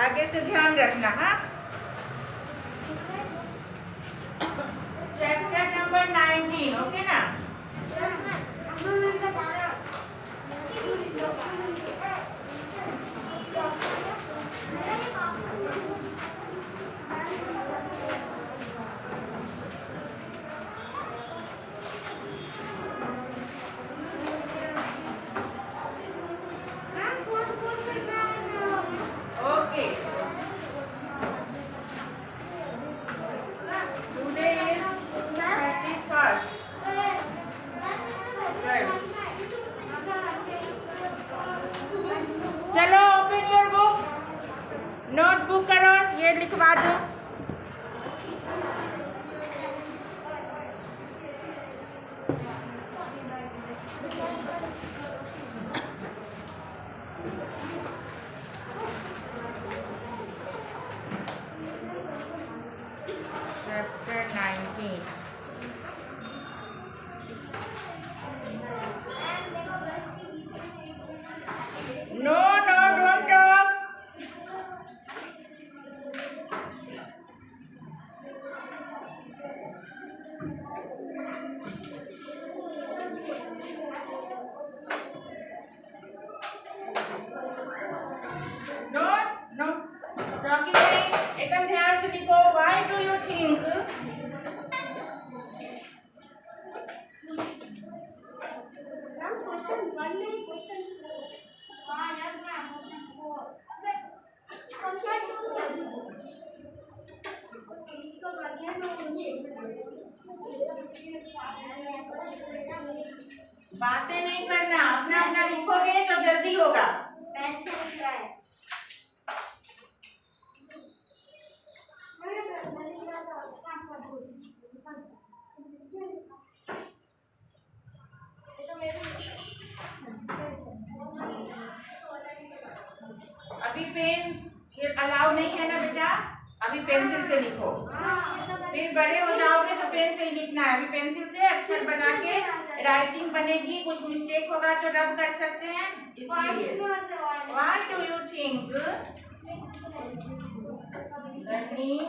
आगे से ध्यान रखना। हाँ, चैप्टर नंबर 19, ओके ना। Okay, today is 31st। चलो ओपन योर बुक, नोटबुक करो, ये लिखवा दो। Chapter 19। No no, don't talk. No no talking नहीं, एकदम ध्यान से लिखो। व्हाई डू यू थिंक बातें नहीं करना, अपना अपना लिखोगे तो जल्दी होगा। अभी पेन अलाउ नहीं है ना बेटा, अभी पेंसिल से लिखो। फिर बड़े हो जाओगे तो पेन से ही लिखना है। अभी पेंसिल से अक्षर बना के राइटिंग बनेगी, कुछ मिस्टेक होगा तो रब कर सकते हैं, इसलिए। Why do you think learning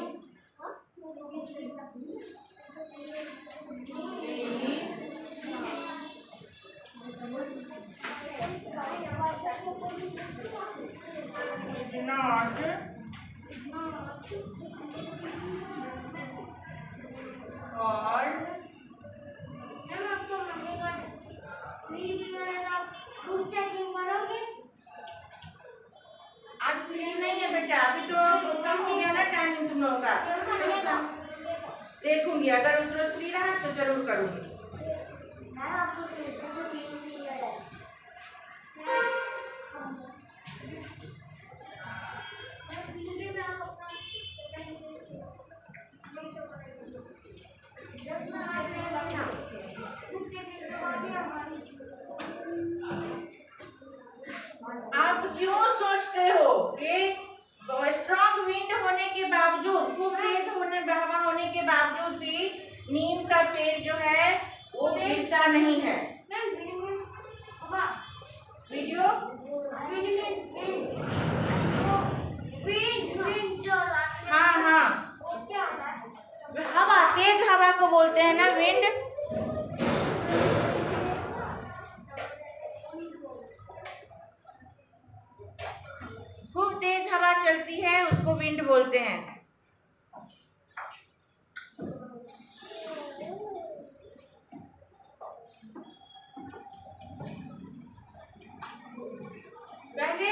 is not called आज प्लीज नहीं है बेटा, अभी तो कम हो गया ना टाइमिंग तुम लोगों का। देखूंगी, अगर उस रोज फ्री रहा तो जरूर करूंगी। आप क्यों सोचते हो कि स्ट्रॉन्ग विंड होने के बावजूद, खूब तेज हवा होने के बावजूद भी नीम का पेड़ जो है वो गिरता नहीं है? वीडियो हाँ हाँ, हवा, तेज हवा को बोलते हैं ना विंड। खूब तेज हवा चलती है उसको विंड बोलते हैं। पहले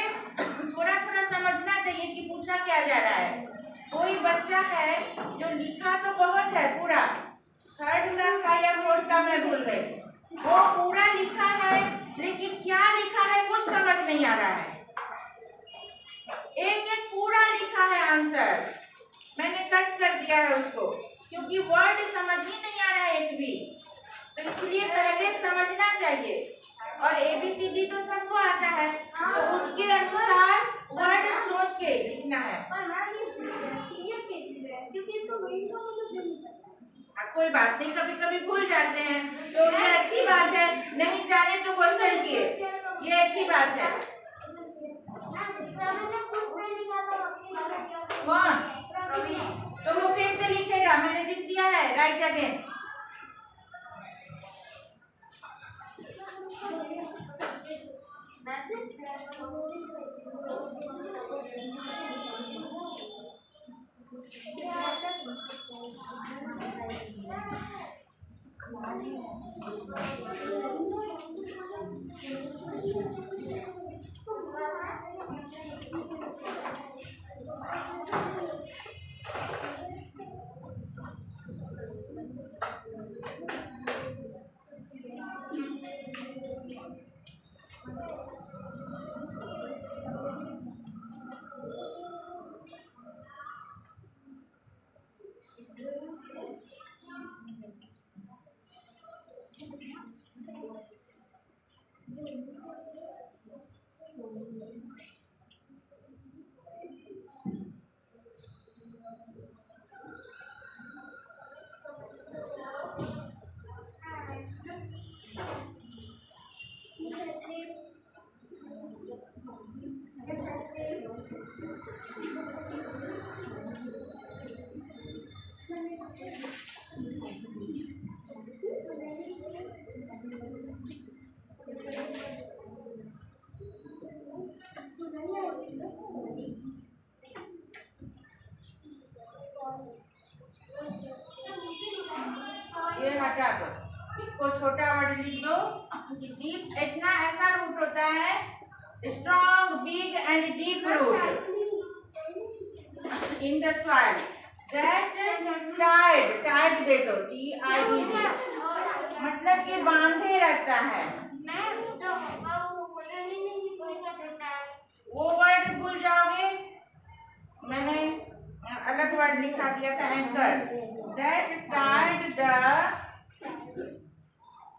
थोड़ा थोड़ा समझना चाहिए कि पूछा क्या जा रहा है। कोई बच्चा है जो लिखा तो बहुत है, पूरा थर्ड का था या फोर्थ का मैं भूल गई, वो पूरा लिखा है, लेकिन क्या लिखा है कुछ समझ नहीं आ रहा है। एक एक पूरा लिखा है आंसर, मैंने कट कर दिया है उसको, क्योंकि वर्ड समझ ही नहीं आ रहा है एक भी। तो इसलिए पहले समझना चाहिए, और ABCD तो सबको आता है, तो उसके अनुसार वर्ड सोच के लिखना है। कोई बात नहीं, कभी कभी भूल जाते हैं तो ये अच्छी बात है, नहीं जाने तो क्वेश्चन किए, ये अच्छी बात है। कौन? तो वो फिर से लिखेगा, मैंने लिख दिया है, राइट अगेन। ये हटा दो, इसको छोटा वर्ड लिख दो। डीप इतना ऐसा रूट होता है, strong, big and deep root in the soil that tied दे दो, TIED, मतलब कि बांधे रहता है। वो वर्ड भूल जाओगे, मैंने अलग वर्ड लिखा दिया था, एंकर, दैट टाइड द,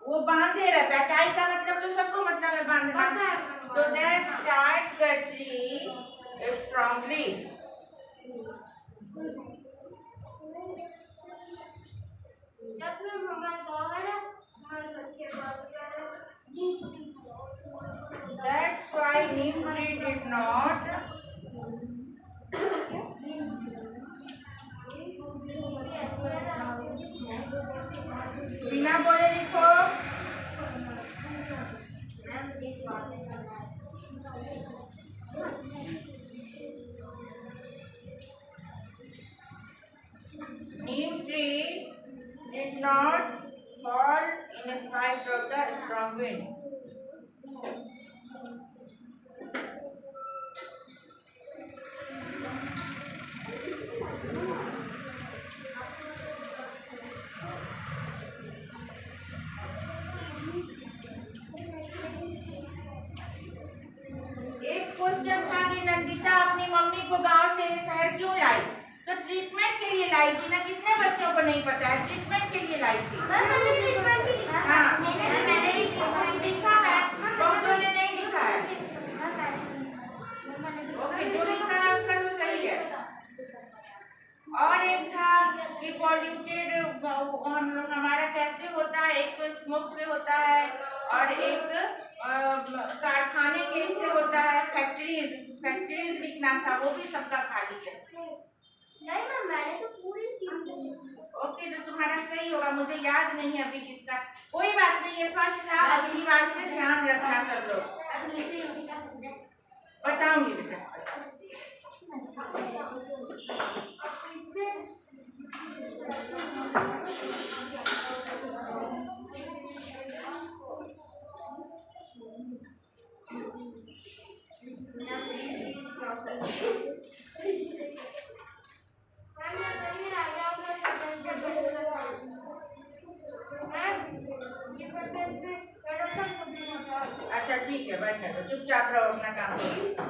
वो बांधे रहता है। टाई का मतलब तो सबको मतलब है बांधना, तो that tied the tree strongly. That's why neem tree did not बिना बोले लिखो। Neem tree did not fall in spite of the strong wind. Question था कि नंदिता अपनी मम्मी को गांव से शहर क्यों लाई? तो ट्रीटमेंट के लिए लाई थी ना। कितने बच्चों को नहीं पता है, ट्रीटमेंट के लिए लाई थी। हाँ, कुछ लिखा है, बहुतों ने नहीं लिखा है। ओके, जो लिखा है उसका तो सही है। और एक था कि पॉल्यूटेड हमारा कैसे होता है, एक तो स्मोक से होता है और एक कारखाने के इससे होता है। फैक्ट्रीज लिखना था, वो भी सबका खाली है। नहीं मैम, मैंने तो पूरी सीट ली। ओके, तो तुम्हारा सही होगा, मुझे याद नहीं है अभी किसका। कोई बात नहीं है, फर्स्ट था, अगली बार से ध्यान रखना सब लोग। बताऊंगी बेटा। अच्छा ठीक है, बैठने दो, चुपचाप रहो, अपना काम करो।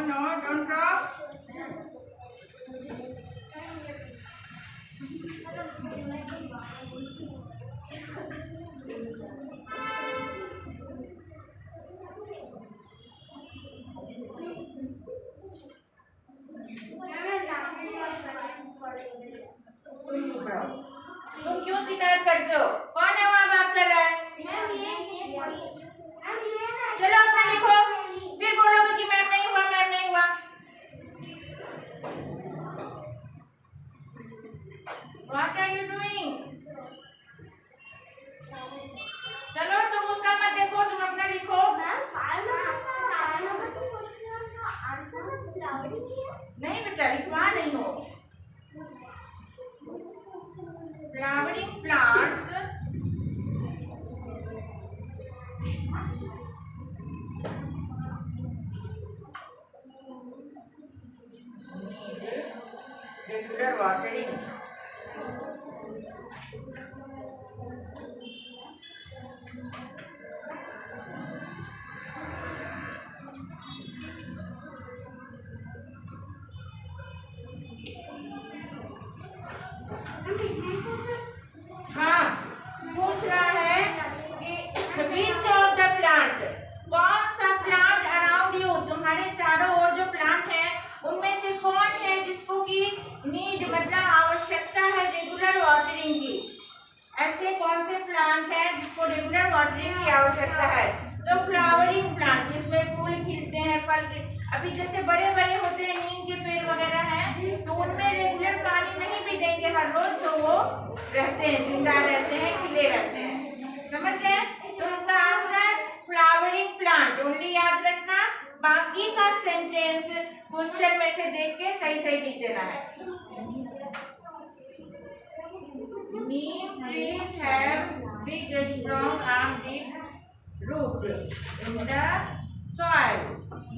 No, don't drop. तुम चुप रहो। तुम क्यों शिकायत करते हो? कौन है वहाँ बात कर रहा है? चलो अपना लिखो, फिर बोलोगे कि मैम नहीं हुआ, मैम नहीं हुआ। What are you doing? चलो तुम उसका मत देखो, तुम अपना लिखो। नहीं बेटा, लिखवा नहीं हो। Flowering plants regular watering. हाँ, पूछ रहा है कि which of the plant, कौन सा प्लांट अराउंड यू, तुम्हारे चारों ओर जो प्लांट है उनमें से कौन है जिसको की नीड मतलब आवश्यकता है रेगुलर वाटरिंग की। ऐसे कौन से प्लांट है जिसको रेगुलर वाटरिंग की आवश्यकता है? तो फ्लावरिंग प्लांट, जिसमें फूल खिलते हैं, फल अभी जैसे बड़े बड़े होते हैं नीम के पेड़ वगैरह हैं, तो उनमें रेगुलर पानी नहीं भी देंगे हर रोज तो वो रहते हैं, जिंदा रहते हैं, खिले रहते हैं। समझ गए? तो इसका आंसर फ्लावरिंग प्लांट। ओनली याद रखना, बाकी का सेंटेंस क्वेश्चन में से देख के सही सही लिख देना है। Neem trees have big strong arm deep root in the soil.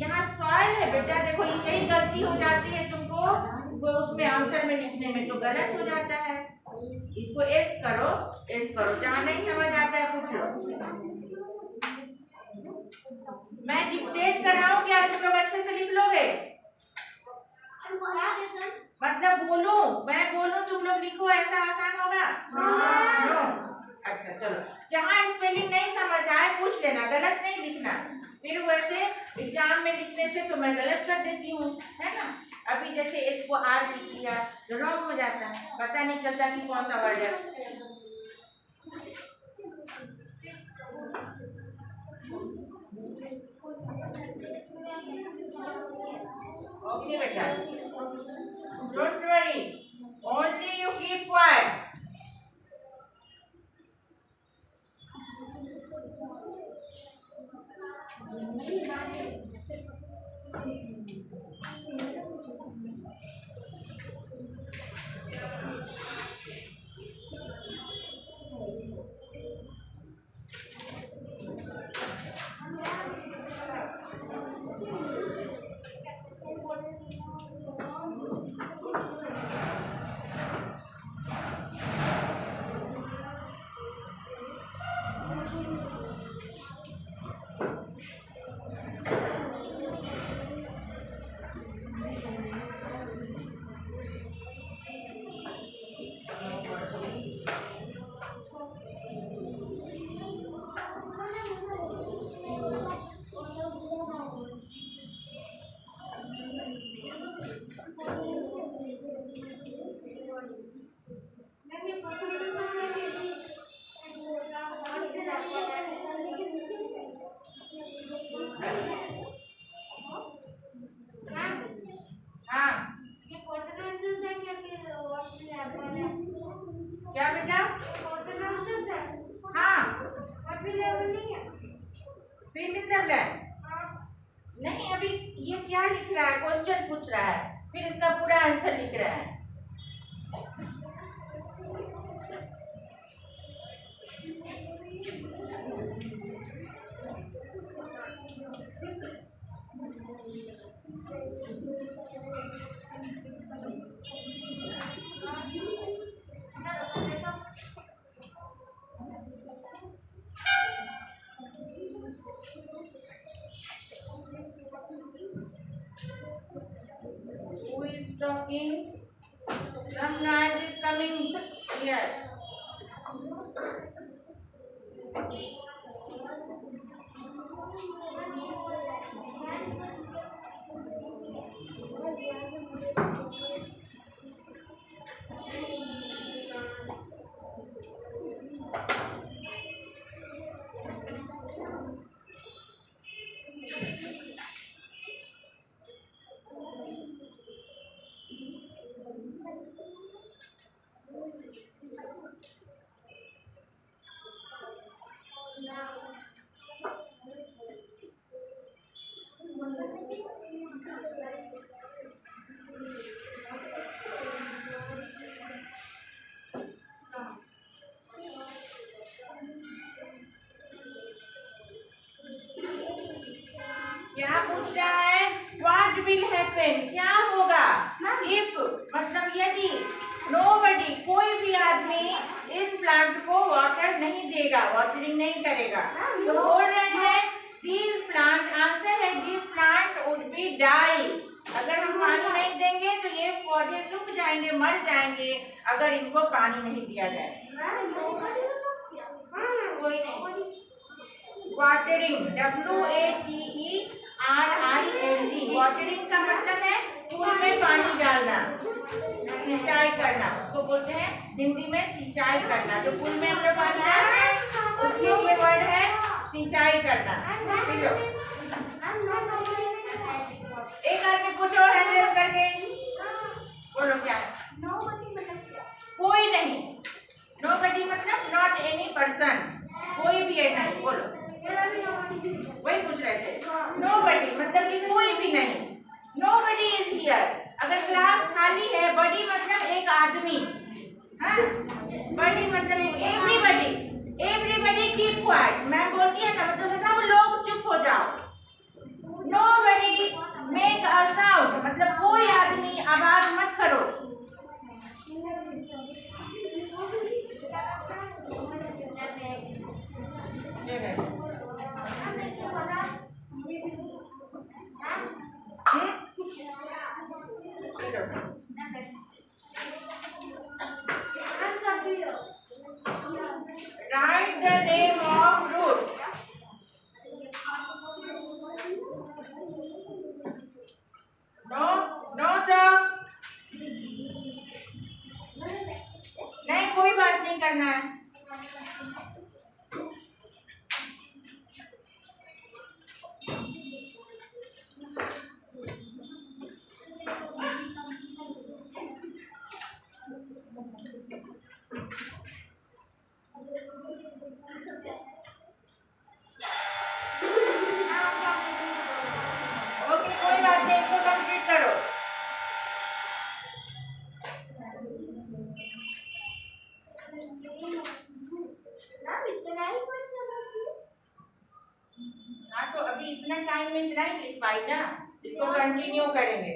यहाँ सॉइल है बेटा, देखो यही गलती हो जाती है तुमको, वो उसमें आंसर में लिखने में तो गलत हो जाता है। इसको एस करो, जहाँ नहीं समझ आता है पूछ लो। मैं डिक्टेट कर रहा हूँ, क्या तुम लोग अच्छे से लिख लोगे? मतलब बोलूं, मैं बोलूं तुम लोग लिखो, ऐसा आसान होगा? नो। अच्छा चलो, जहाँ स्पेलिंग नहीं समझ आए पूछ लेना, गलत नहीं लिखना। फिर वैसे एग्जाम में लिखने से तो मैं गलत कर देती हूँ, है ना। अभी जैसे इसको आर लिख लिया तो रॉन्ग हो जाता है, पता नहीं चलता कि कौन सा वर्ड है। ओके बेटा, don't worry, only you keep quiet. Fill in the blank. नहीं, अभी ये क्या लिख रहा है, क्वेश्चन पूछ रहा है, फिर इसका पूरा आंसर लिख रहा है। Who is talking? Some noise is coming here. क्या पूछ रहा है? What will happen? क्या होगा? If मतलब यदि nobody कोई भी आदमी इस प्लांट को वाटर नहीं देगा, वाटरिंग नहीं करेगा, तो बोल रहे हैं these plant, आंसर है these plant would be die। अगर हम पानी नहीं देंगे तो ये पौधे सूख जाएंगे, मर जाएंगे, अगर इनको पानी नहीं दिया जाए। वाटरिंग, WATERING, वाटरिंग का मतलब है फूल में पानी डालना, सिंचाई करना, उसको बोलते हैं हिंदी में सिंचाई करना। जो फूल में हम लोग पानी डालते हैं उसके लिए वर्ड है सिंचाई करना। एक आदमी पूछो हैंड रेज करके, बोलो क्या है? कोई नहीं। नोबडी मतलब नॉट एनी पर्सन, कोई भी है नहीं, बोलो। वही पूछ रहे थे। नोबडी मतलब कि कोई भी नहीं। Nobody is here. अगर क्लास खाली है, बडी मतलब एक आदमी, हाँ, बडी मतलब एक एवरीबडी। Everybody keep quiet. मैं बोलती है ना, मतलब सब लोग चुप हो जाओ। नोबडी मेक अ साउंड मतलब कोई आदमी आवाज मत करो। Write the name of fruit. No, no talk. नहीं, कोई बात नहीं करना है। ओके, कोई बात नहीं, इसको कंप्लीट करो। हाँ, तो अभी इतना टाइम में इतना ही लिख पाई ना, इसको कंटिन्यू करेंगे।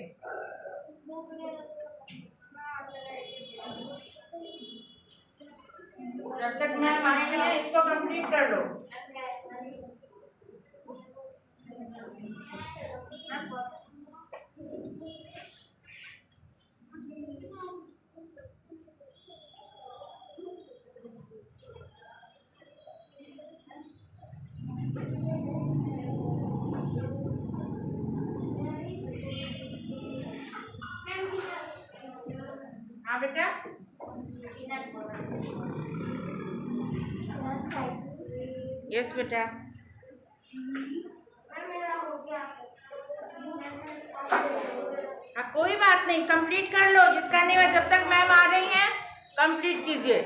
जब तक मैम आती है इसको कंप्लीट कर लो। हाँ बेटा, यस बेटा। हाँ, कोई बात नहीं, कंप्लीट कर लो। जिसका नहीं हुआ, जब तक मैम आ रही हैं कंप्लीट कीजिए।